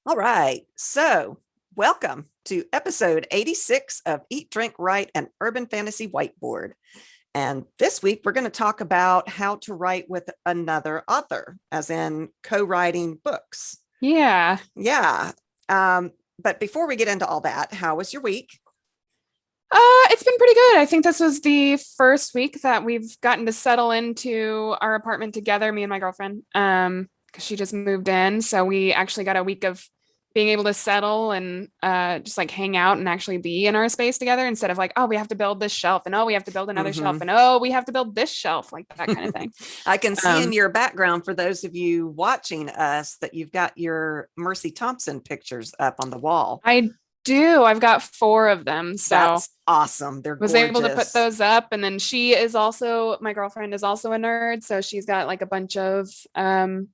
All right. So, welcome to episode 86 of Eat, Drink, Write, an Urban Fantasy Whiteboard. And this week, we're going to talk about how to write with another author, as in co-writing books. Yeah. Yeah. But before we get into all that, how was your week? It's been pretty good. I think this was the first week that we've gotten to settle into our apartment together, me and my girlfriend, because she just moved in. So we actually got a week of being able to settle and just like hang out and actually be in our space together instead of like, oh, we have to build this shelf and oh, we have to build another shelf and oh, we have to build this shelf, like that kind of thing. I can see in your background, for those of you watching us, that you've got your Mercy Thompson pictures up on the wall. I do. I've got 4 of them. So that's awesome. They're was gorgeous. able to put those up. And then she is also, my girlfriend is also a nerd. So she's got like a bunch of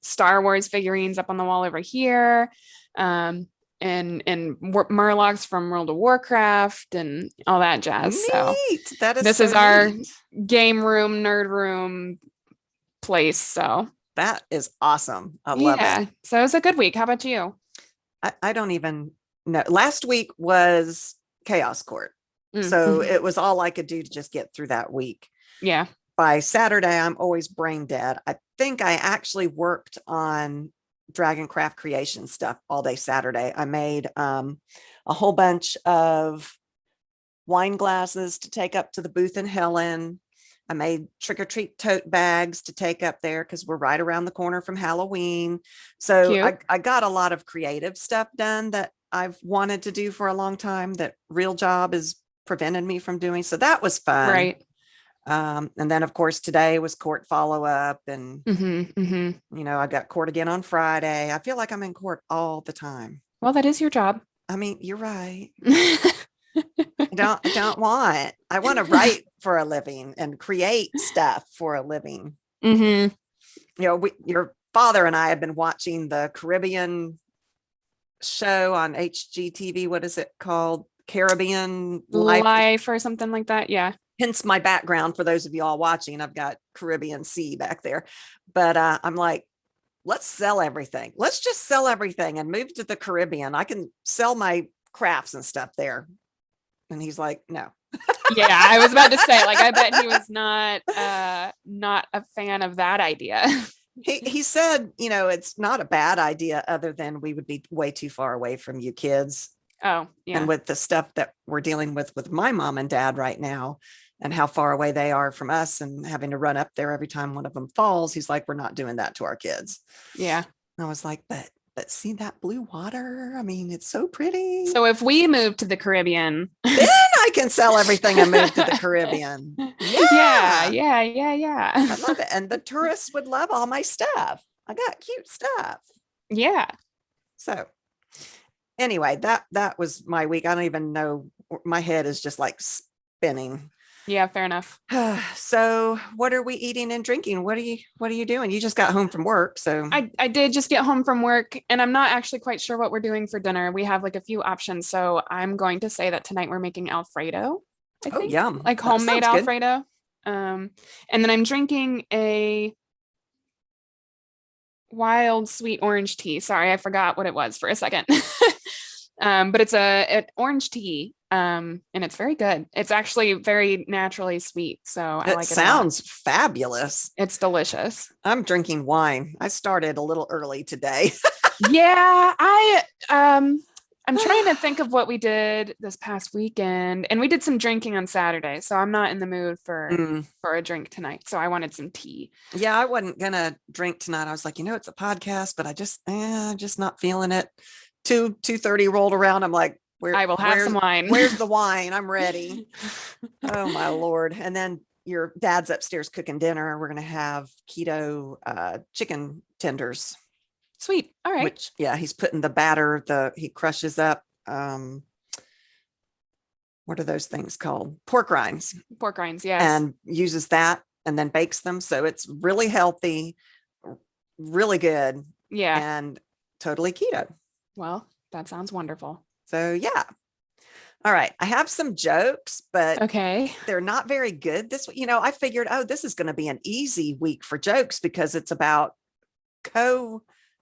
Star Wars figurines up on the wall over here. And Murlocs from World of Warcraft and all that jazz. Neat. So that is this so is our neat. game room, nerd room place. So that is awesome. I love it. So it was a good week. How about you? I don't even know. Last week was Chaos Court. So it was all I could do to just get through that week. Yeah. By Saturday, I'm always brain dead. I think I actually worked on Dragoncraft creation stuff all day Saturday. I made a whole bunch of wine glasses to take up to the booth in Helen. I made trick-or-treat tote bags to take up there because we're right around the corner from Halloween. So I got a lot of creative stuff done that I've wanted to do for a long time that real job has prevented me from doing. So that was fun. Right. And then of course today was court follow-up and you know, I got court again on Friday. I feel like I'm in court all the time. Well, that is your job. I mean, you're right. I want to write for a living and create stuff for a living. You know, your father and I have been watching the Caribbean show on HGTV. What is it called? Caribbean Life or something like that. Yeah. Hence my background. For those of you all watching, I've got Caribbean Sea back there. But I'm like, let's sell everything. Let's just sell everything and move to the Caribbean. I can sell my crafts and stuff there. And he's like, no. Yeah, I was about to say, like, I bet he was not a fan of that idea. He said, you know, it's not a bad idea, other than we would be way too far away from you kids. Oh, yeah. And with the stuff that we're dealing with my mom and dad right now and how far away they are from us and having to run up there every time one of them falls, he's like, we're not doing that to our kids. Yeah. And I was like, but see that blue water? I mean, it's so pretty. So if we move to the Caribbean, then I can sell everything and move to the Caribbean. Yeah. I love it. And the tourists would love all my stuff. I got cute stuff. Yeah. So anyway, that was my week. I don't even know. My head is just like spinning. Yeah, fair enough. So what are we eating and drinking? What are you doing? You just got home from work. So I did just get home from work and I'm not actually quite sure what we're doing for dinner. We have like a few options. So I'm going to say that tonight we're making Alfredo. I think. Yum. Like homemade Alfredo. And then I'm drinking a wild sweet orange tea. Sorry, I forgot what it was for a second. But it's an orange tea. And it's very good. It's actually very naturally sweet. So I like it. Sounds fabulous. It's delicious. I'm drinking wine. I started a little early today. Yeah, I'm trying to think of what we did this past weekend, and we did some drinking on Saturday. So I'm not in the mood for a drink tonight. So I wanted some tea. Yeah, I wasn't gonna drink tonight. I was like, you know, it's a podcast, but I just not feeling it. 2:30 rolled around. I'm like, I will have some wine. Where's the wine? I'm ready. Oh my Lord. And then your dad's upstairs cooking dinner. We're going to have keto chicken tenders. Sweet. All right. Which, yeah, he's putting the batter, he crushes up. What are those things called? Pork rinds. Pork rinds, yes. And uses that and then bakes them. So it's really healthy, really good. Yeah. And totally keto. Well, that sounds wonderful. So yeah. All right. I have some jokes, but okay, they're not very good this week. You know, I figured, this is going to be an easy week for jokes because it's about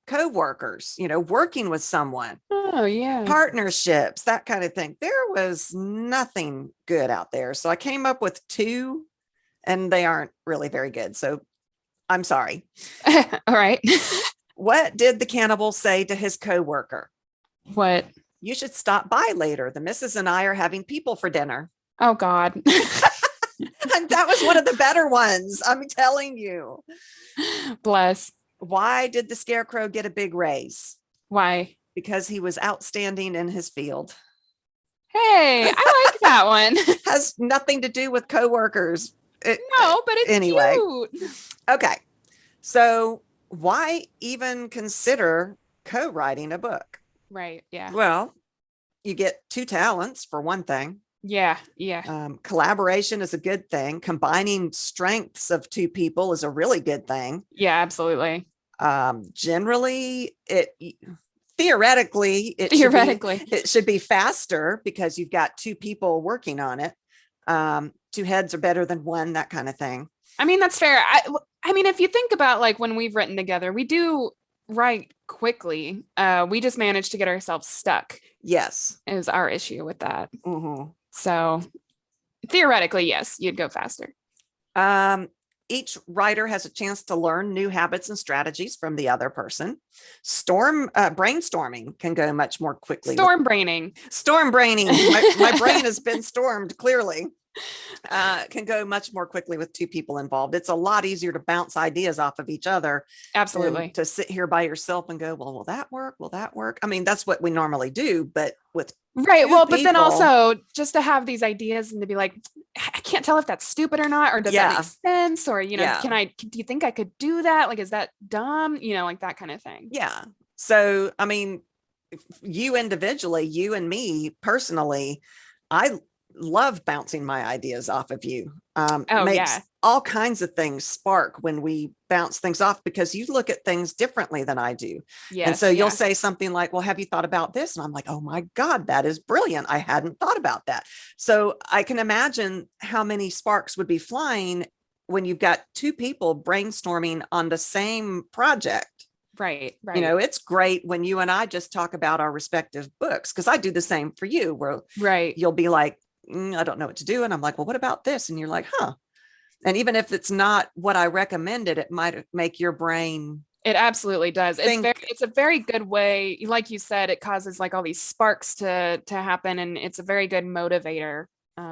coworkers, working with someone, Oh, yeah. partnerships, that kind of thing. There was nothing good out there. So I came up with two, and they aren't really very good. So I'm sorry. All right. What did the cannibal say to his coworker? What? You should stop by later. The missus and I are having people for dinner. Oh, God. And that was one of the better ones. I'm telling you. Bless. Why did the scarecrow get a big raise? Why? Because he was outstanding in his field. Hey, I like that one. Has nothing to do with coworkers. No, but it's anyway. cute. Okay. So why even consider co-writing a book? Right. Yeah. Well, you get two talents for one thing. Yeah. Yeah. Collaboration is a good thing. Combining strengths of two people is a really good thing. Yeah, absolutely. Generally, theoretically, it should be faster because you've got two people working on it. Two heads are better than one, that kind of thing. I mean, that's fair. I mean, if you think about like when we've written together, we do write quickly. We just managed to get ourselves stuck. Yes. Is our issue with that. Mm-hmm. So theoretically, yes, you'd go faster. Each writer has a chance to learn new habits and strategies from the other person. Brainstorming can go much more quickly. Storm braining. My brain has been stormed, clearly. Can go much more quickly with two people involved. It's a lot easier to bounce ideas off of each other. Absolutely. To sit here by yourself and go, well, will that work? Will that work? I mean, that's what we normally do, but with right. Well, but then also just to have these ideas and to be like, I can't tell if that's stupid or not, or does that make sense? Or, do you think I could do that? Like, is that dumb? Like that kind of thing. Yeah. So, I mean, you individually, you and me personally, I love bouncing my ideas off of you. Makes all kinds of things spark when we bounce things off because you look at things differently than I do. Yes, and so you'll say something like, well, have you thought about this? And I'm like, oh my God, that is brilliant. I hadn't thought about that. So I can imagine how many sparks would be flying when you've got two people brainstorming on the same project. Right. It's great when you and I just talk about our respective books, because I do the same for you, where you'll be like, I don't know what to do. And I'm like, well, what about this? And you're like, huh. And even if it's not what I recommended, it might make your brain. It absolutely does. It's a very good way. Like you said, it causes like all these sparks to happen. And it's a very good motivator. It's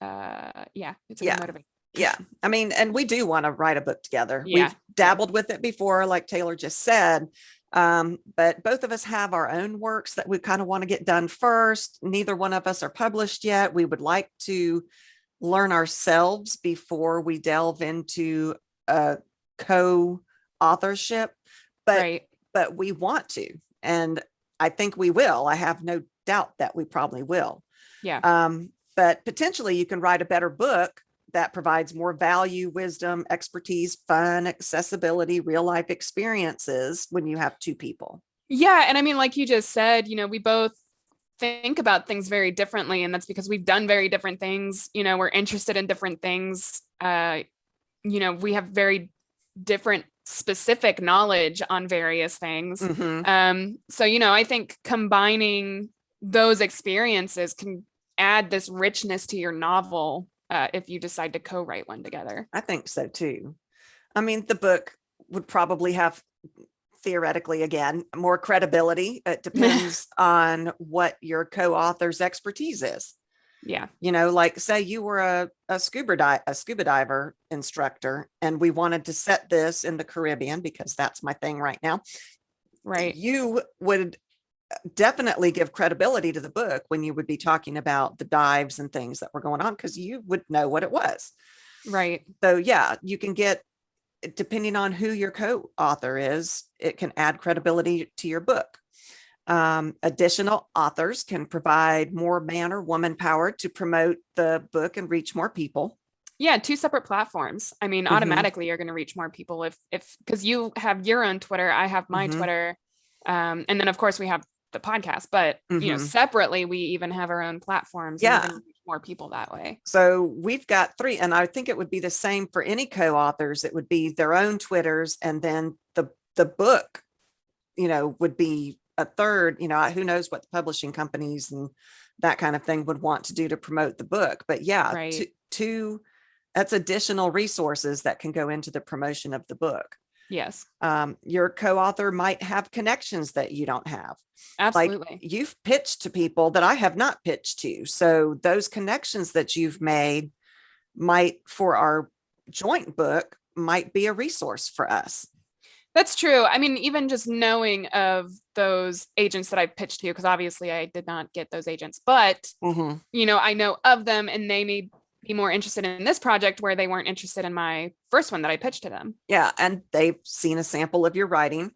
a good motivator. Yeah. I mean, and we do want to write a book together. Yeah. We've dabbled with it before, like Taylor just said. But both of us have our own works that we kind of want to get done first. Neither one of us are published yet. We would like to learn ourselves before we delve into a co-authorship, but we want to, and I think we will. I have no doubt that we probably will. Yeah. But potentially you can write a better book that provides more value, wisdom, expertise, fun, accessibility, real life experiences when you have two people. Yeah. And I mean, like you just said, we both think about things very differently, and that's because we've done very different things. We're interested in different things. We have very different specific knowledge on various things. Mm-hmm. So, I think combining those experiences can add this richness to your novel. If you decide to co-write one together. I think so too. I mean, the book would probably have, theoretically, again, more credibility. It depends on what your co-author's expertise is. Yeah. Like say you were a scuba diver instructor, and we wanted to set this in the Caribbean because that's my thing right now. Right. You would definitely give credibility to the book when you would be talking about the dives and things that were going on, because you would know what it was. Right. So yeah, you can get, depending on who your co-author is, it can add credibility to your book. Additional authors can provide more man or woman power to promote the book and reach more people. Yeah, two separate platforms. I mean, automatically you're going to reach more people if because you have your own Twitter, I have my Twitter, and then of course we have the podcast, but separately we even have our own platforms. Yeah, and reach more people that way. So we've got 3, and I think it would be the same for any co-authors. It would be their own Twitters, and then the book would be a third. Who knows what the publishing companies and that kind of thing would want to do to promote the book. But yeah, Right. that's additional resources that can go into the promotion of the book. Yes. Your co-author might have connections that you don't have. Like Absolutely. you've pitched to people that I have not pitched to. So those connections that you've made might, for our joint book, might be a resource for us. That's true. I mean, even just knowing of those agents that I've pitched to, because obviously I did not get those agents, but Mm-hmm. I know of them and they may be more interested in this project where they weren't interested in my first one that I pitched to them. Yeah. And they've seen a sample of your writing.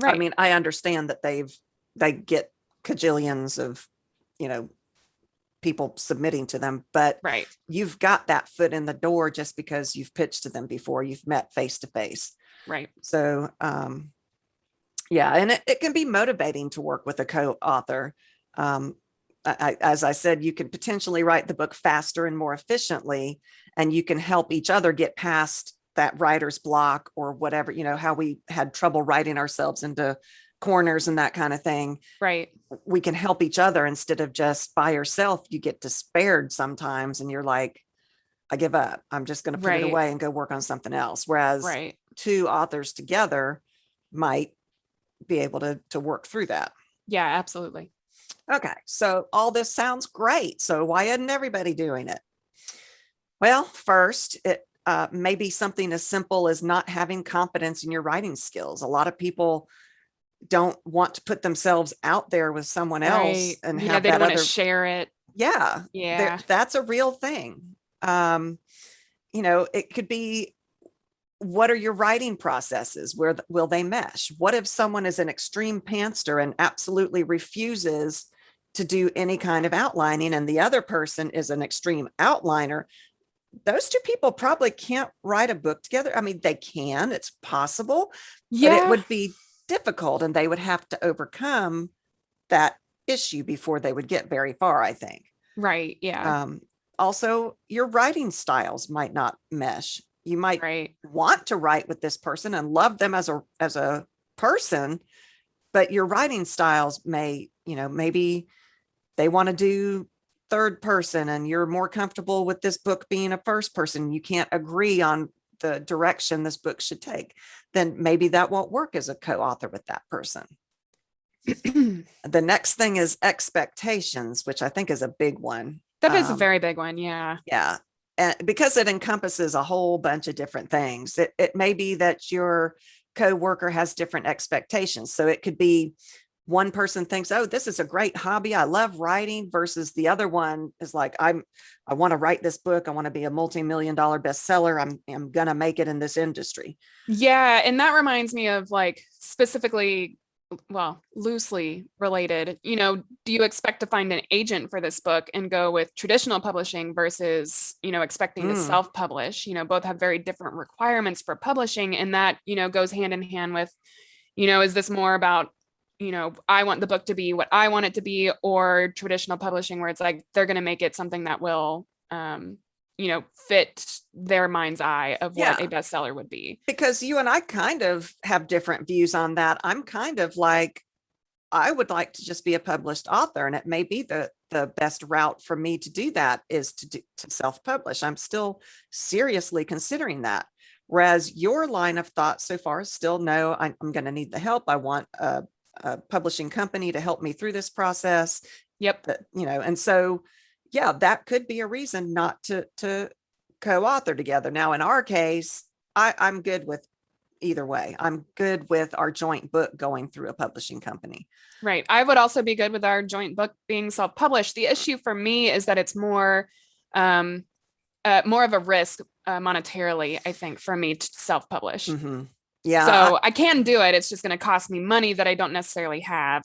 I Right. mean, I understand that they get cajillions of, people submitting to them, but Right. you've got that foot in the door just because you've pitched to them before, you've met face to face. Right. So, yeah, and it can be motivating to work with a co-author. As I said, you can potentially write the book faster and more efficiently, and you can help each other get past that writer's block or whatever, how we had trouble writing ourselves into corners and that kind of thing. Right. We can help each other instead of just by yourself. You get despaired sometimes and you're like, I give up. I'm just going to put it Right. away and go work on something else. Whereas Right. two authors together might be able to work through that. Yeah, absolutely. Okay, so all this sounds great. So why isn't everybody doing it? Well, first, it may be something as simple as not having confidence in your writing skills. A lot of people don't want to put themselves out there with someone else Right. and Yeah, have they don't that want to other. share it. Yeah, Yeah. that's a real thing. It could be, what are your writing processes? Where will they mesh? What if someone is an extreme pantser and absolutely refuses to do any kind of outlining, and the other person is an extreme outliner? Those two people probably can't write a book together. I mean, they can, it's possible, but it Yeah. would be difficult and they would have to overcome that issue before they would get very far, I think. Right. Yeah. Also, your writing styles might not mesh. You might Right. want to write with this person and love them as a person, but your writing styles may, maybe they want to do third person and you're more comfortable with this book being a first person. You can't agree on the direction this book should take. Then maybe that won't work as a co-author with that person. The next thing is expectations, which I think is a big one. That is a very big one. Yeah. Yeah. And because it encompasses a whole bunch of different things. It may be that your co-worker has different expectations. So it could be one person thinks, oh, this is a great hobby, I love writing, versus the other one is like, I want to write this book, I want to be a multi-million-dollar bestseller, I'm gonna make it in this industry. Yeah. And that reminds me of like specifically, well, loosely related, do you expect to find an agent for this book and go with traditional publishing versus, expecting to self-publish? Both have very different requirements for publishing. And that, goes hand in hand with, is this more about, I want the book to be what I want it to be, or traditional publishing where it's like, they're going to make it something that will, fit their mind's eye of what a bestseller would be. Because you and I kind of have different views on that. I'm kind of like, I would like to just be a published author, and it may be the best route for me to do that is to self-publish. I'm still seriously considering that. Whereas your line of thought so far is still, no, I'm going to need the help. I want a publishing company to help me through this process. Yep. And so, yeah, that could be a reason not to co-author together. Now, in our case, I'm good with either way. I'm good with our joint book going through a publishing company. Right. I would also be good with our joint book being self-published. The issue for me is that it's more of a risk monetarily, I think, for me to self-publish. Mm-hmm. Yeah. So I can do it. It's just going to cost me money that I don't necessarily have.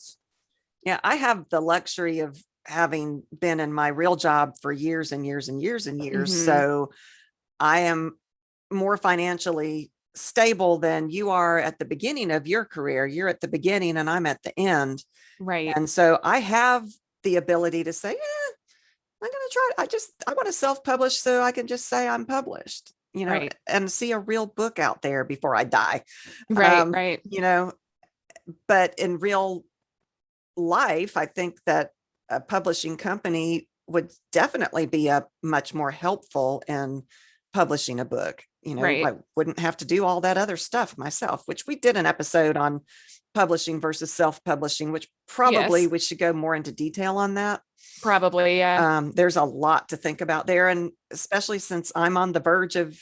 Yeah. I have the luxury of having been in my real job for years and years and years and years. Mm-hmm. So I am more financially stable than you are at the beginning of your career. You're at the beginning and I'm at the end. Right. And so I have the ability to say, I'm going to try. I want to self-publish so I can just say I'm published, right. and see a real book out there before I die. Right. Right. but in real life, I think that a publishing company would definitely be a much more helpful in publishing a book. Right. I wouldn't have to do all that other stuff myself, which we did an episode on publishing versus self-publishing, which probably Yes, we should go more into detail on that. probably. Yeah. There's a lot to think about there. And especially since I'm on the verge of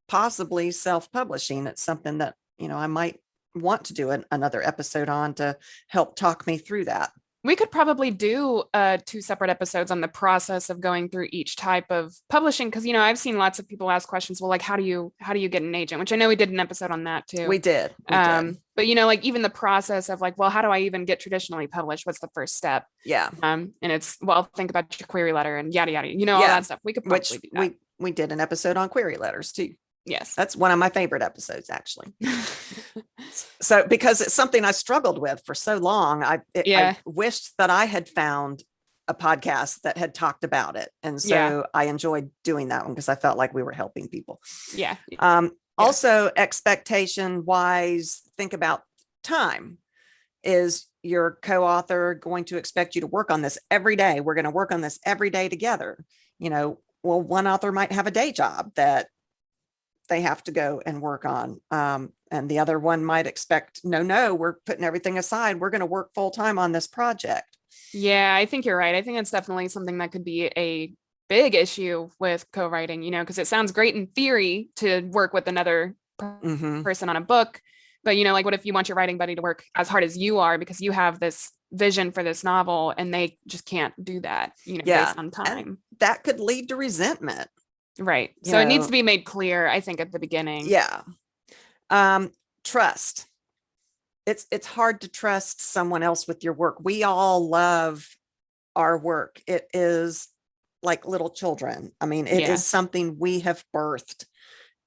possibly self-publishing, it's something that, I might want to do another episode on to help talk me through that. We could probably do 2 separate episodes on the process of going through each type of publishing, because I've seen lots of people ask questions. Well, like how do you get an agent? Which I know we did an episode on that too. We did. But like even the process of like, well, how do I even get traditionally published? What's the first step? Yeah. And it's, well, think about your query letter and yada yada. All that stuff. We could probably do that. we did an episode on query letters too. Yes. That's one of my favorite episodes, actually. So, because it's something I struggled with for so long, I wished that I had found a podcast that had talked about it. And so I enjoyed doing that one because I felt like we were helping people. Yeah. Also, expectation wise, think about time. Is your co-author going to expect you to work on this every day? We're going to work on this every day together. Well, one author might have a day job that they have to go and work on. And the other one might expect, no, we're putting everything aside. We're going to work full time on this project. Yeah, I think you're right. I think it's definitely something that could be a big issue with co-writing, because it sounds great in theory to work with another person on a book. But, like, what if you want your writing buddy to work as hard as you are because you have this vision for this novel and they just can't do that, based on time. And that could lead to resentment. Right. So it needs to be made clear, I think, at the beginning. Yeah. Trust. It's hard to trust someone else with your work. We all love our work. It is like little children. I mean, it is something we have birthed,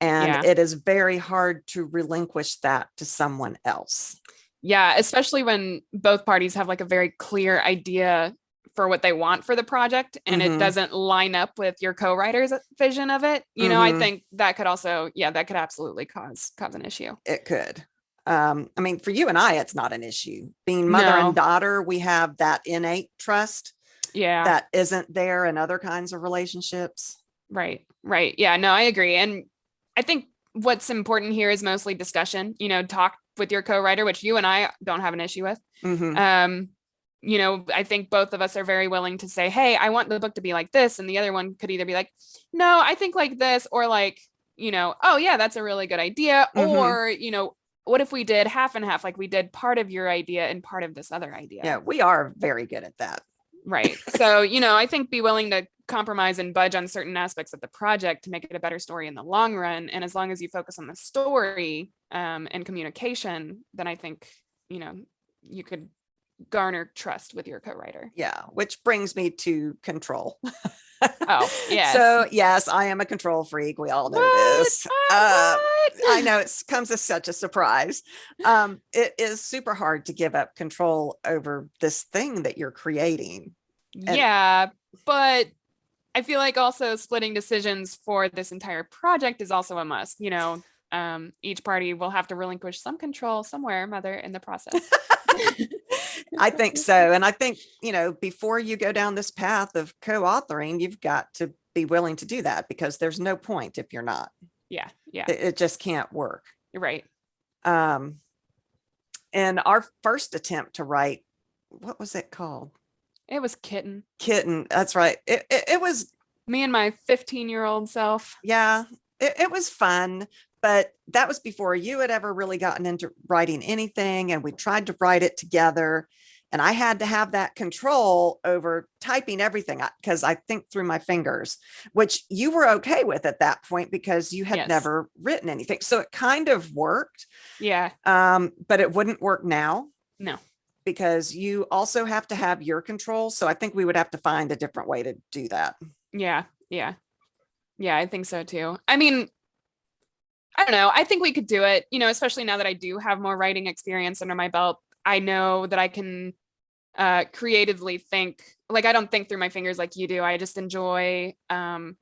and it is very hard to relinquish that to someone else. Yeah, especially when both parties have like a very clear idea for what they want for the project and it doesn't line up with your co-writer's vision of it. I think that could also, that could absolutely cause an issue. It could. I mean, for you and I, it's not an issue. Being mother and daughter, we have that innate trust. Yeah. That isn't there in other kinds of relationships. Right. Yeah, no, I agree. And I think what's important here is mostly discussion, talk with your co-writer, which you and I don't have an issue with. I think both of us are very willing to say, hey, I want the book to be like this. And the other one could either be like, no, I think like this, or like, oh yeah, that's a really good idea. Or, what if we did half and half, like we did part of your idea and part of this other idea? Yeah, we are very good at that. Right. So, I think be willing to compromise and budge on certain aspects of the project to make it a better story in the long run. And as long as you focus on the story and communication, then I think, you could garner trust with your co-writer. Yeah, which brings me to control. Oh, yes. So yes, I am a control freak. We all know this. I know it comes as such a surprise. It is super hard to give up control over this thing that you're creating. Yeah, but I feel like also splitting decisions for this entire project is also a must. Each party will have to relinquish some control somewhere, mother, in the process. I think so. And I think, before you go down this path of co-authoring, you've got to be willing to do that because there's no point if you're not. Yeah. It just can't work. You're right. And our first attempt to write, what was it called? It was Kitten. That's right. It was me and my 15-year-old self. Yeah, it was fun. But that was before you had ever really gotten into writing anything. And we tried to write it together. And I had to have that control over typing everything because I think through my fingers, which you were okay with at that point because you had never written anything. So it kind of worked. Yeah. But it wouldn't work now. No. Because you also have to have your control. So I think we would have to find a different way to do that. Yeah. I think so too. I mean, I don't know. I think we could do it, especially now that I do have more writing experience under my belt. I know that I can creatively think. Like, I don't think through my fingers like you do. I just enjoy coming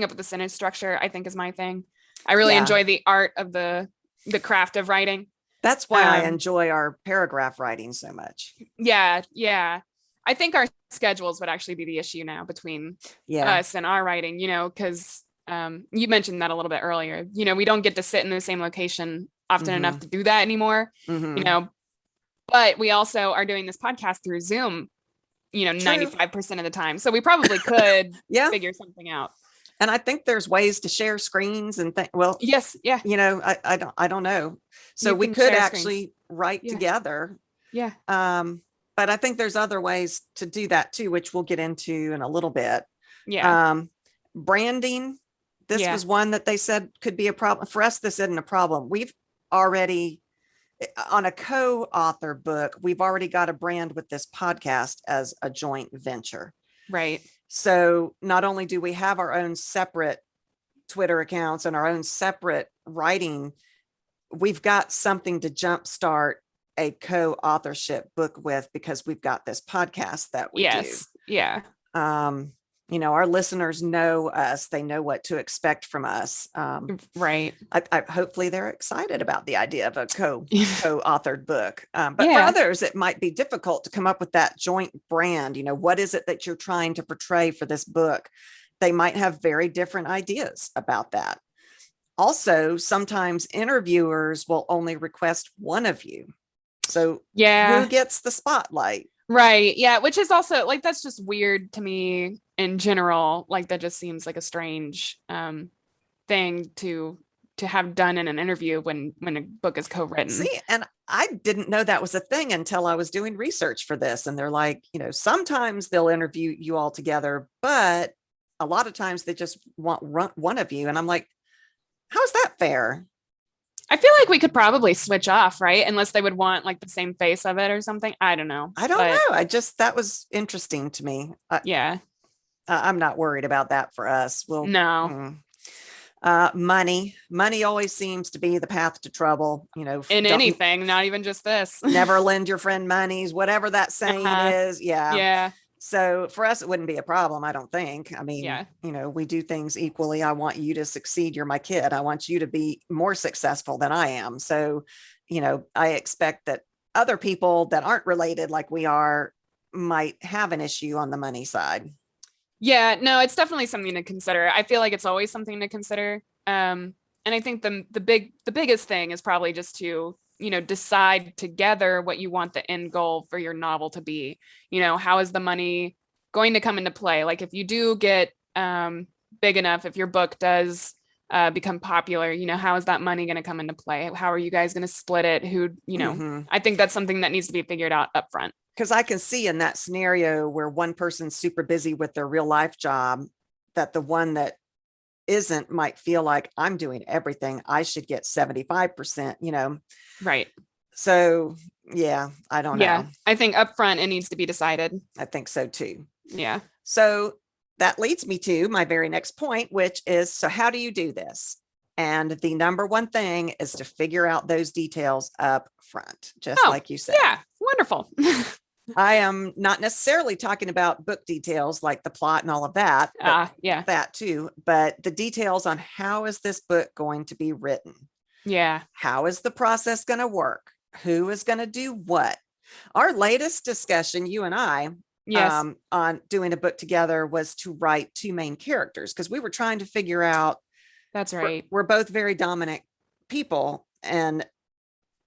up with a sentence structure, I think is my thing. I really enjoy the art of the craft of writing. That's why I Um, enjoy our paragraph writing so much. yeah, yeah. I think our schedules would actually be the issue now between Yeah. us and our writing, because you mentioned that a little bit earlier. We don't get to sit in the same location often enough Mm-hmm. to do that anymore, you Mm-hmm. know, but we also are doing this podcast through Zoom, True. 95% of the time. So we probably could Yeah. figure something out. And I think there's ways to share screens and well, Yes, yeah, I don't know. So you we can could share screens. actually write Yeah, together. yeah, Um, but I think there's other ways to do that too, which we'll get into in a little bit. yeah, Um, branding. This yeah, was one that they said could be a problem. For us, this isn't a problem. We've already, on a co-author book, we've already got a brand with this podcast as a joint venture. right. So not only do we have our own separate Twitter accounts and our own separate writing, we've got something to jumpstart a co-authorship book with, because we've got this podcast that we do. Yes, yeah, Um, our listeners know us, they know what to expect from us. right. Hopefully they're excited about the idea of a co-authored book. But for Yeah, others, it might be difficult to come up with that joint brand. What is it that you're trying to portray for this book? They might have very different ideas about that. Also, sometimes interviewers will only request one of you. So who yeah. gets the spotlight? Right. Yeah. Which is also like, that's just weird to me in general. Like that just seems like a strange thing to have done in an interview when a book is co-written. See, and I didn't know that was a thing until I was doing research for this. And they're like, sometimes they'll interview you all together, but a lot of times they just want one of you. And I'm like, how's that fair? I feel like we could probably switch off, right? Unless they would want like the same face of it or something. I don't know. I don't But know. That was interesting to me. yeah. I'm not worried about that for us. No. Money always seems to be the path to trouble. In Don't anything, not even just this. never lend your friend monies, whatever that saying is. Yeah. Yeah. So for us, it wouldn't be a problem, I don't think. I mean, Yeah. we do things equally. I want you to succeed. You're my kid. I want you to be more successful than I am. So, I expect that other people that aren't related like we are might have an issue on the money side. Yeah, no, it's definitely something to consider. I feel like it's always something to consider. And I think the biggest thing is probably just to, decide together what you want the end goal for your novel to be. How is the money going to come into play? Like if you do get big enough, if your book does become popular, how is that money going to come into play? How are you guys going to split it? I think that's something that needs to be figured out up front. Because I can see in that scenario where one person's super busy with their real life job, that the one that isn't might feel like, I'm doing everything, I should get 75%. Right. So yeah, I don't Yeah. know. I think up front it needs to be decided. I think so too. Yeah. So that leads me to my very next point, which is, so how do you do this? And the number one thing is to figure out those details up front, just like you said. Yeah. Wonderful. I am not necessarily talking about book details like the plot and all of that. Yeah. That too, but the details on how is this book going to be written? Yeah. How is the process going to work? Who is going to do what? Our latest discussion, you and I, Yes. on doing a book together, was to write two main characters, because we were trying to figure out, That's right. we're both very dominant people, and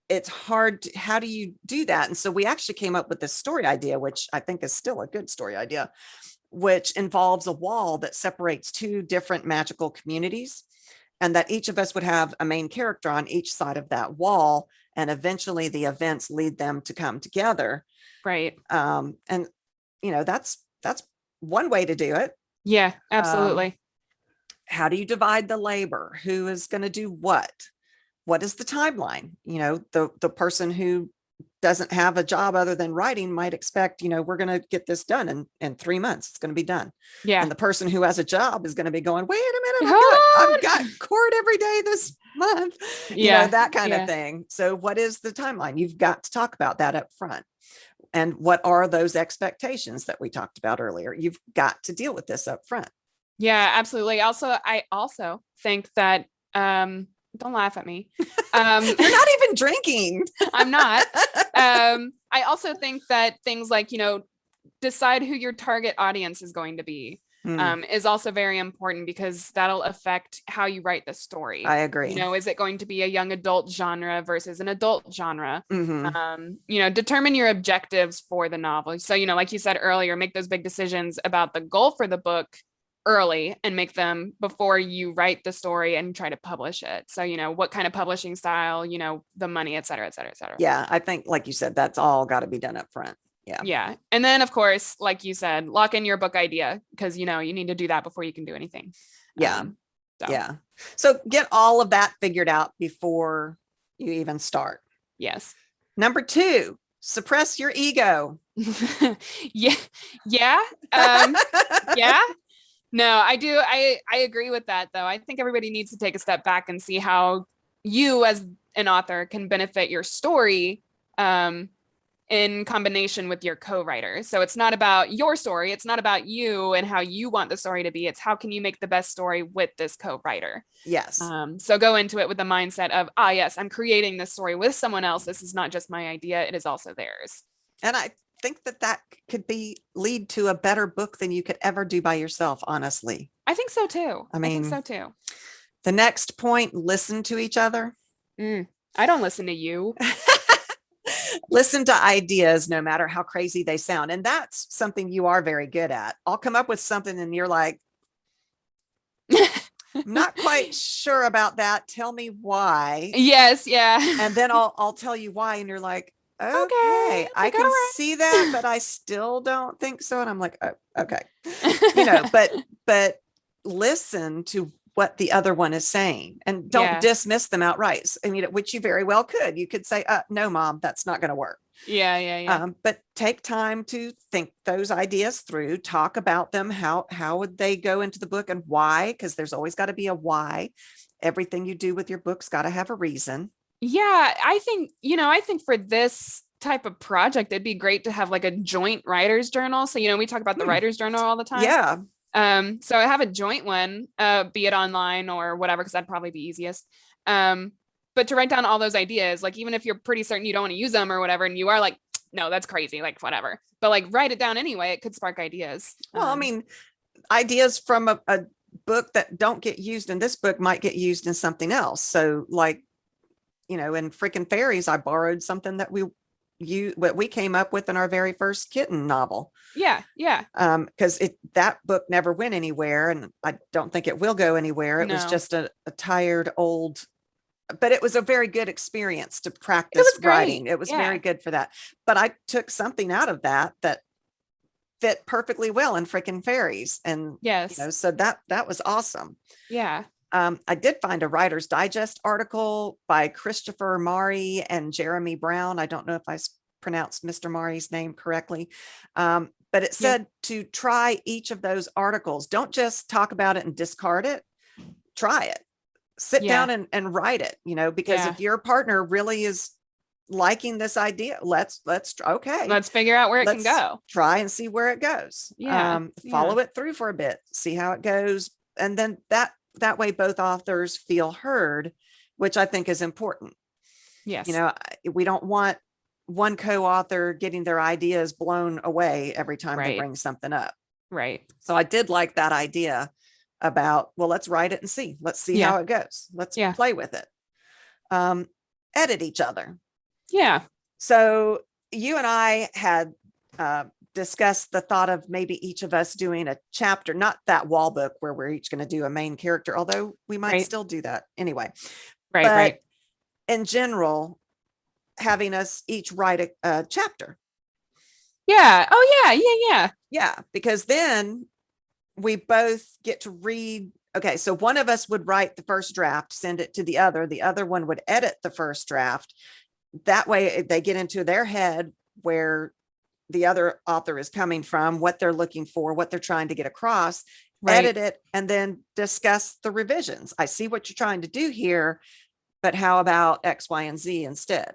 it's hard how do you do that? And so we actually came up with this story idea, which I think is still a good story idea, which involves a wall that separates two different magical communities, and that each of us would have a main character on each side of that wall, and eventually the events lead them to come together. Right. And that's one way to do it. Yeah, absolutely. How do you divide the labor? Who is going to do what? What is the timeline? The person who doesn't have a job other than writing might expect, we're going to get this done in 3 months. It's going to be done. Yeah. And the person who has a job is going to be going, wait a minute, Hold I've got court every day this month. Yeah. That kind of thing. So what is the timeline? You've got to talk about that up front. And what are those expectations that we talked about earlier? You've got to deal with this up front. Yeah, absolutely. I also think that Don't laugh at me. You're not even drinking. I'm not. I also think that things like, decide who your target audience is going to be, is also very important, because that'll affect how you write the story. I agree. Is it going to be a young adult genre versus an adult genre? Mm-hmm. Determine your objectives for the novel. So, like you said earlier, make those big decisions about the goal for the book early and make them before you write the story and try to publish it. So, what kind of publishing style, the money, et cetera, et cetera, et cetera. Yeah, I think, like you said, that's all got to be done up front. Yeah. Yeah. And then, of course, like you said, lock in your book idea, because, you need to do that before you can do anything. Yeah. Yeah. So get all of that figured out before you even start. Yes. Number 2, suppress your ego. Yeah. Yeah. Yeah. No, I do. I agree with that, though. I think everybody needs to take a step back and see how you as an author can benefit your story in combination with your co-writer. So it's not about your story. It's not about you and how you want the story to be. It's how can you make the best story with this co-writer? Yes. So go into it with the mindset of, yes, I'm creating this story with someone else. This is not just my idea. It is also theirs. And I think that could lead to a better book than you could ever do by yourself, honestly. I think so too. I mean, think so too. The next point, listen to each other. I don't listen to you. Listen to ideas, no matter how crazy they sound. And that's something you are very good at. I'll come up with something and you're like, I'm not quite sure about that. Tell me why. Yes. Yeah. And then I'll tell you why. And you're like, okay, I can see that, but I still don't think so. And I'm like, oh, okay. But listen to what the other one is saying and don't dismiss them outright. I mean, which you very well could. You could say, no, Mom, that's not going to work. Yeah. But take time to think those ideas through, talk about them. How would they go into the book and why? Because there's always got to be a why. Everything you do with your book's got to have a reason. Yeah, I think for this type of project, it'd be great to have like a joint writer's journal. So, we talk about the writer's journal all the time. Yeah. So I have a joint one, be it online or whatever, because that'd probably be easiest. But to write down all those ideas, like even if you're pretty certain you don't want to use them or whatever, and you are like, no, that's crazy, like whatever. But like write it down anyway. It could spark ideas. Well, I mean, ideas from a book that don't get used in this book might get used in something else. So like, in Frickin' Fairies, I borrowed something that what we came up with in our very first kitten novel. Yeah. Because that book never went anywhere, and I don't think it will go anywhere. It was just a tired old, but it was a very good experience to practice writing. It was very good for that. But I took something out of that fit perfectly well in Frickin' Fairies, and so that was awesome. Yeah. I did find a Writer's Digest article by Christopher Mari and Jeremy Brown. I don't know if I pronounced Mr. Mari's name correctly, but it said to try each of those articles. Don't just talk about it and discard it. Try it. Sit down and write it, because if your partner really is liking this idea, let's figure out where it can go. Try and see where it goes. Follow it through for a bit, see how it goes. And then that way both authors feel heard, which I think is important. Yes. We don't want one co-author getting their ideas blown away every time they bring something up. Right. So I did like that idea about, well, let's write it and see. Let's see how it goes. Let's play with it. Edit each other. Yeah. So you and I had discuss the thought of maybe each of us doing a chapter, not that wall book where we're each going to do a main character, although we might still do that anyway. Right. In general, having us each write a chapter. Yeah. Oh yeah. Yeah. Because then we both get to read. Okay. So one of us would write the first draft, send it to the other one would edit the first draft. That way they get into their head where the other author is coming from, what they're looking for, what they're trying to get across, edit it, and then discuss the revisions. I see what you're trying to do here, but how about X, Y, and Z instead?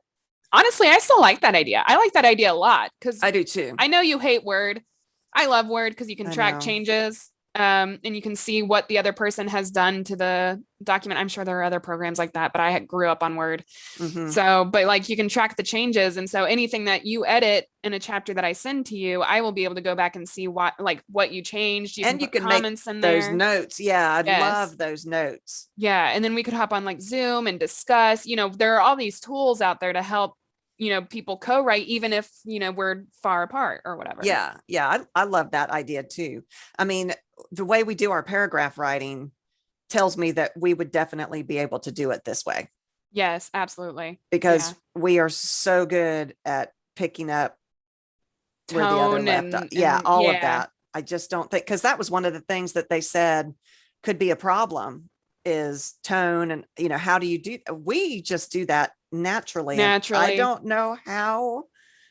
Honestly, I still like that idea. I like that idea a lot because I do too. I know you hate Word. I love Word because you can track changes. and you can see what the other person has done to the document. I'm sure there are other programs like that, but I grew up on Word. Mhm. So, but like you can track the changes. And so anything that you edit in a chapter that I send to you, I will be able to go back and see what you changed. You can And you put can make comments in those there. notes. Yeah, I Yes. love those notes. Yeah. And then we could hop on like Zoom and discuss, there are all these tools out there to help, people co-write, even if, we're far apart or whatever. Yeah, yeah, I love that idea too. I mean, the way we do our paragraph writing tells me that we would definitely be able to do it this way Yes, absolutely. Yeah. because we are so good at picking up where the other Tone left off. and Yeah, all of yeah. that. I just don't think, because that was one of the things that they said could be a problem is tone. And, how do you do, we just do that naturally. And I Naturally. don't know how,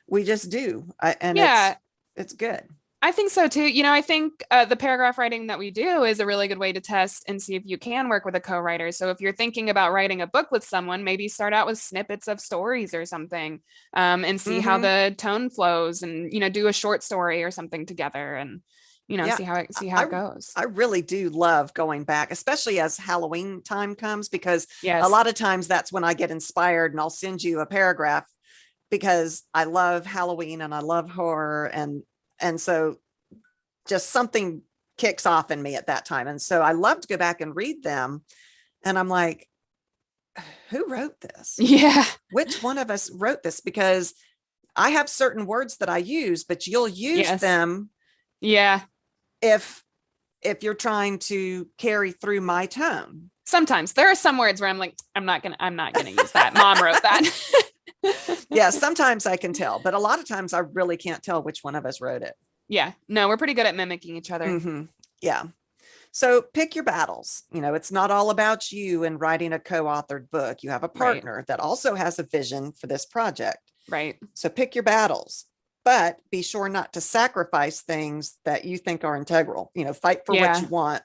we just do. And Yeah. it's good. I think so too. I think the paragraph writing that we do is a really good way to test and see if you can work with a co-writer. So if you're thinking about writing a book with someone, maybe start out with snippets of stories or something, and see how Mhm. the tone flows, and do a short story or something together, and Yeah, see how it I goes. I really do love going back, especially as Halloween time comes, because a Yes. lot of times that's when I get inspired and I'll send you a paragraph because I love Halloween and I love horror, and so just something kicks off in me at that time. And so I love to go back and read them, and I'm like, who wrote this? Yeah. Which one of us wrote this? Because I have certain words that I use, but you'll use Yes. them Yeah. if you're trying to carry through my tone. Sometimes there are some words where I'm like, I'm not gonna use that. Mom wrote that. Yeah, sometimes I can tell, but a lot of times I really can't tell which one of us wrote it. Yeah. No, we're pretty good at mimicking each other. Yeah. So pick your battles. It's not all about you and writing a co-authored book. You have a Right. partner that also has a vision for this project. Right. So pick your battles, but be sure not to sacrifice things that you think are integral. Fight for what Yeah. you want.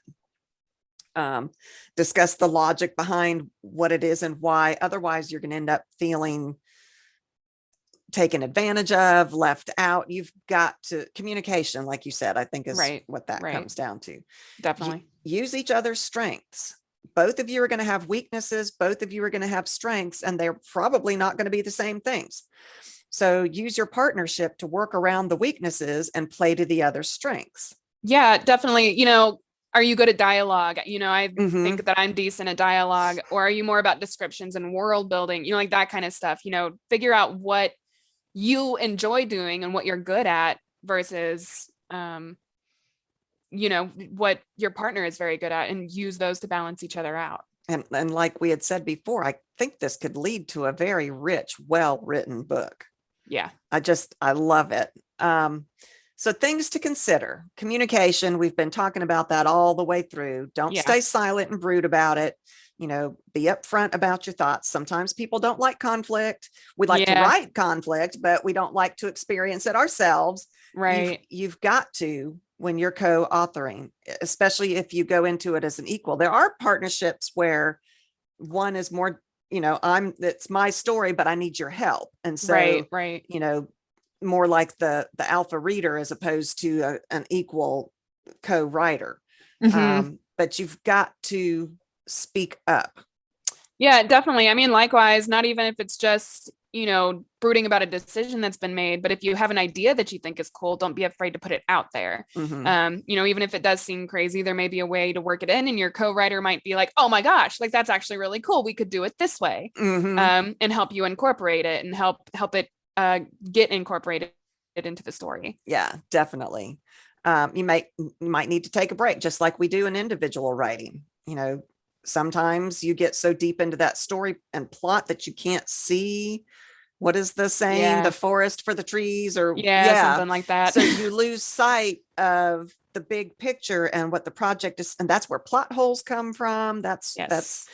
Discuss the logic behind what it is and why. Otherwise, you're going to end up feeling taken advantage of, left out. You've got to communication, like you said, I think is Right. what that Right. comes down to. Definitely. Use each other's strengths. Both of you are going to have weaknesses. Both of you are going to have strengths, and they're probably not going to be the same things. So use your partnership to work around the weaknesses and play to the other's strengths. Yeah, definitely. Are you good at dialogue? I Mhm. think that I'm decent at dialogue. Or are you more about descriptions and world building? Like that kind of stuff. Figure out what you enjoy doing and what you're good at versus what your partner is very good at, and use those to balance each other out. And like we had said before, I think this could lead to a very rich, well-written book. Yeah. I love it. So things to consider. Communication, we've been talking about that all the way through. Don't Yeah. stay silent and brood about it. Be upfront about your thoughts. Sometimes people don't like conflict. We like to Yeah. write conflict, but we don't like to experience it ourselves. Right. You've got to, when you're co-authoring, especially if you go into it as an equal. There are partnerships where one is more, it's my story, but I need your help. And so, Right. more like the alpha reader as opposed to an equal co-writer. Mhm. But you've got to speak up. Yeah, definitely. I mean, likewise, not even if it's just, brooding about a decision that's been made, but if you have an idea that you think is cool, don't be afraid to put it out there. Mhm. Even if it does seem crazy, there may be a way to work it in, and your co-writer might be like, oh my gosh, like that's actually really cool. We could do it this way. Mhm. And help you incorporate it and help it get incorporated into the story. Yeah, definitely. You might need to take a break, just like we do in individual writing. Sometimes you get so deep into that story and plot that you can't see, what is the saying, Yeah. the forest for the trees, or Yeah, something like that. So you lose sight of the big picture and what the project is, and that's where plot holes come from. Yes.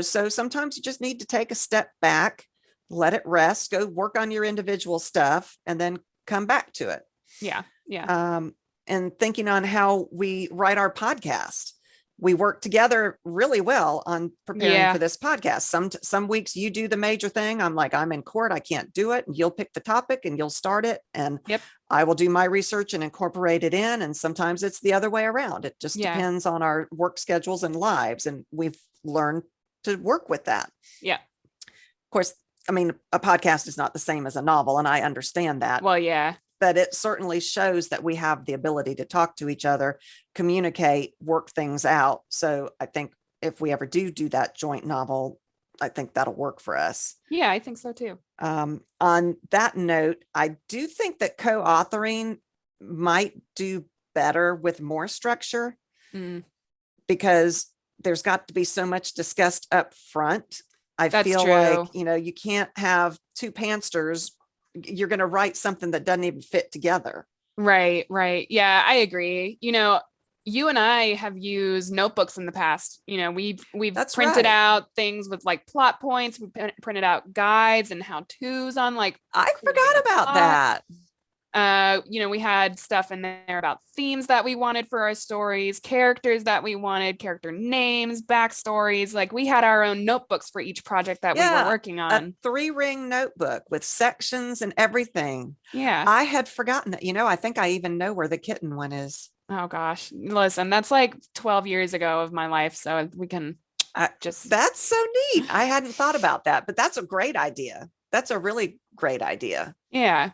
So sometimes you just need to take a step back, let it rest, go work on your individual stuff, and then come back to it. Yeah. Yeah. And thinking on how we write our podcast. We work together really well on preparing for this podcast. Some weeks you do the major thing. I'm like, I'm in court, I can't do it. And you'll pick the topic and you'll start it. And Yep. I will do my research and incorporate it in. And sometimes it's the other way around. It just Yeah. depends on our work schedules and lives. And we've learned to work with that. Yeah. Of course, I mean, a podcast is not the same as a novel, and I understand that. Well, yeah. But it certainly shows that we have the ability to talk to each other, communicate, work things out. So I think if we ever do that joint novel, I think that'll work for us. Yeah, I think so too. On that note, I do think that co-authoring might do better with more structure, because there's got to be so much discussed up front. That's feel true. like, you can't have two pantsters. You're going to write something that doesn't even fit together. Right. Yeah, I agree. You and I have used notebooks in the past. We've That's printed right. out things with like plot points. We printed out guides and how-tos on like I creating forgot a about plot. that. We had stuff in there about themes that we wanted for our stories, characters that we wanted, character names, backstories. Like we had our own notebooks for each project that we were working on. A 3-ring notebook with sections and everything. Yeah. I had forgotten that. I think I even know where the kitten one is. Oh gosh, listen, that's like 12 years ago of my life. So we can that's so neat. I hadn't thought about that, but that's a great idea. That's a really great idea. Yeah.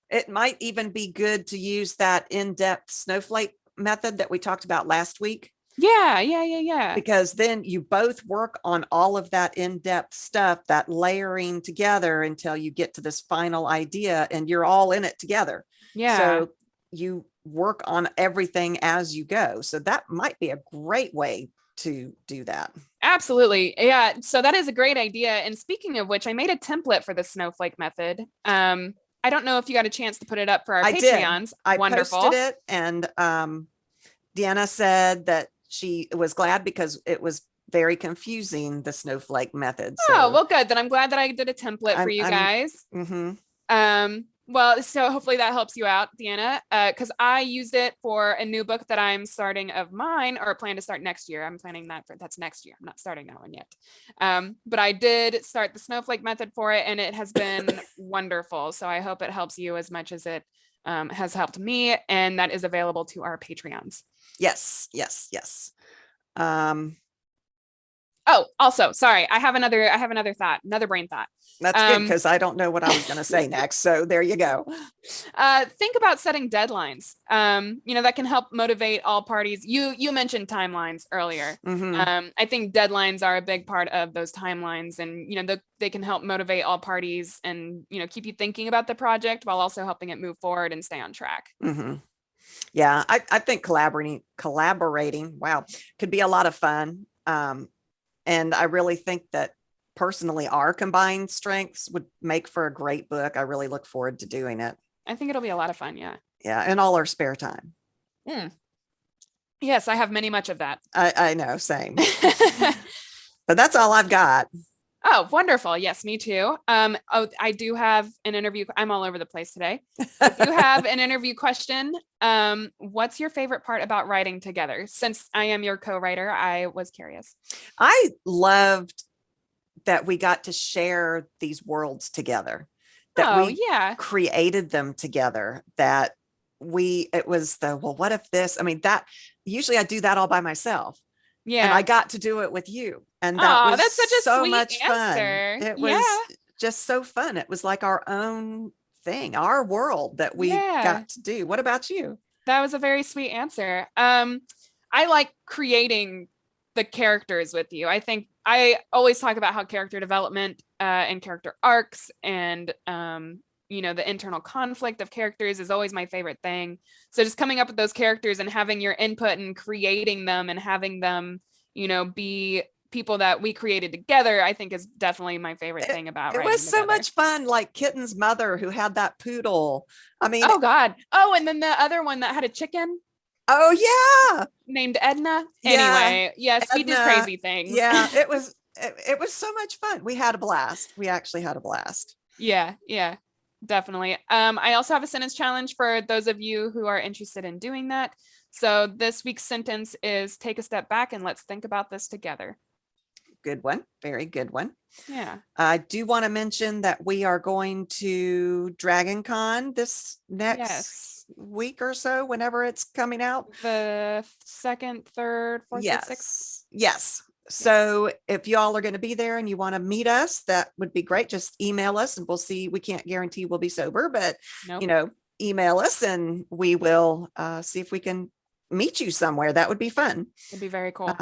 It might even be good to use that in-depth Snowflake method that we talked about last week. Yeah. Because then you both work on all of that in-depth stuff, that layering together until you get to this final idea, and you're all in it together. Yeah. So you work on everything as you go. So that might be a great way to do that. Absolutely. Yeah. So that is a great idea. And speaking of which, I made a template for the Snowflake method. I don't know if you got a chance to put it up for our Patreons. I Wonderful. posted it, and Deanna said that she was glad because it was very confusing, the Snowflake method. So, well, good. Then I'm glad that I did a template for you guys. Well, so hopefully that helps you out, Deanna, because I used it for a new book that I'm starting of mine, or plan to start next year. I'm planning that's next year. I'm not starting that one yet. But I did start the Snowflake method for it, and it has been wonderful. So I hope it helps you as much as it has helped me, and that is available to our Patreons. Yes. Oh, also, sorry, I have another thought, another brain thought. That's good, because I don't know what I was going to say next. So there you go. Think about setting deadlines. That can help motivate all parties. You mentioned timelines earlier. I think deadlines are a big part of those timelines, and they can help motivate all parties, and keep you thinking about the project while also helping it move forward and stay on track. Yeah, I think collaborating, wow, could be a lot of fun. And I really think that personally, our combined strengths would make for a great book. I really look forward to doing it. I think it'll be a lot of fun. Yeah. Yeah. And all our spare time. Yes, I have much of that. I know, same. But that's all I've got. Oh, wonderful. Yes, me too. I do have an interview. I'm all over the place today. I do have an interview question. What's your favorite part about writing together? Since I am your co-writer, I was curious. I loved that we got to share these worlds together, that we created them together, that it was well, what if this, that usually I do that all by myself. Yeah. And I got to do it with you. And that was that's such a so sweet much answer. Fun. It was just so fun. It was like our own thing, our world that we got to do. What about you? That was a very sweet answer. I like creating the characters with you. I think I always talk about how character development and character arcs and the internal conflict of characters is always my favorite thing. So just coming up with those characters and having your input and creating them and having them, be people that we created together, I think is definitely my favorite thing about writing. It was so much fun. Like Kitten's mother, who had that poodle. Oh God. Oh, and then the other one that had a chicken. Oh yeah. Named Edna. Anyway, yes, Edna, we did crazy things. Yeah, it was so much fun. We had a blast. We actually had a blast. Yeah. Definitely. I also have a sentence challenge for those of you who are interested in doing that. So this week's sentence is: take a step back and let's think about this together. Good one. Very good one. Yeah. I do want to mention that we are going to Dragon Con this next Yes. week or so, whenever it's coming out. The 2nd, 3rd, 4th, 5th, 6th. Yes. So if y'all are going to be there and you want to meet us, that would be great. Just email us and we'll see. We can't guarantee we'll be sober, but Nope. Email us and we will see if we can meet you somewhere. That would be fun. It'd be very cool.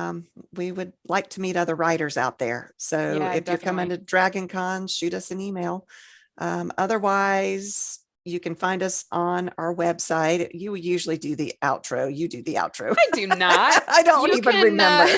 We would like to meet other writers out there. So Yeah, if you're coming to Dragon Con, shoot us an email. Otherwise, you can find us on our website. You usually do the outro. You do the outro. I do not. I don't even remember.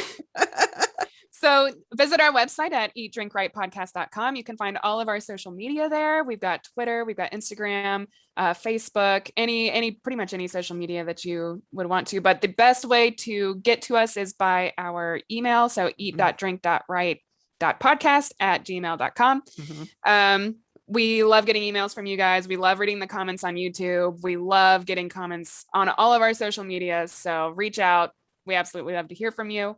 So visit our website at eatdrinkrightpodcast.com. You can find all of our social media there. We've got Twitter, we've got Instagram, Facebook, pretty much any social media that you would want to. But the best way to get to us is by our email. So eat.drink.right.podcast@gmail.com. We love getting emails from you guys. We love reading the comments on YouTube. We love getting comments on all of our social medias. So reach out. We absolutely love to hear from you.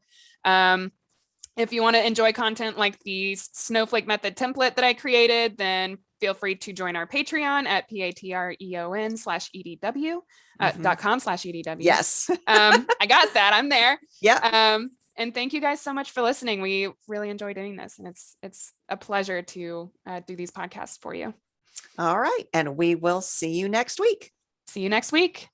If you want to enjoy content like the Snowflake method template that I created, then feel free to join our Patreon at patreon.com/edw.com/edw. Yes. I got that. I'm there. Yeah. And thank you guys so much for listening. We really enjoy doing this, and it's a pleasure to do these podcasts for you. All right. And we will see you next week. See you next week.